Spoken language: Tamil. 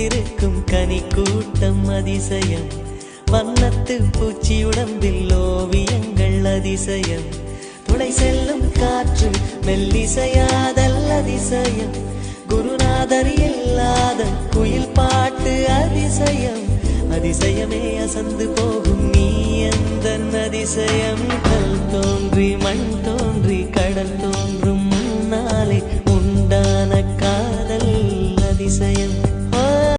பூத்திருக்கும் கனி கூட்டம் அதிசயம். வண்ணத்து பூச்சி உடம்பில் ஓவியங்கள் அதிசயம். துளை செல்லும் காற்று மெல்லிசையாதல் அதிசயம். குருநாதர் இல்லாத குயில் பாட்டு அதிசயம். அதிசயமே அசந்து போகும் நீ எந்த அதிசயம். கல் தோன்றி மண் தோன்றி கடல் தோன்றும்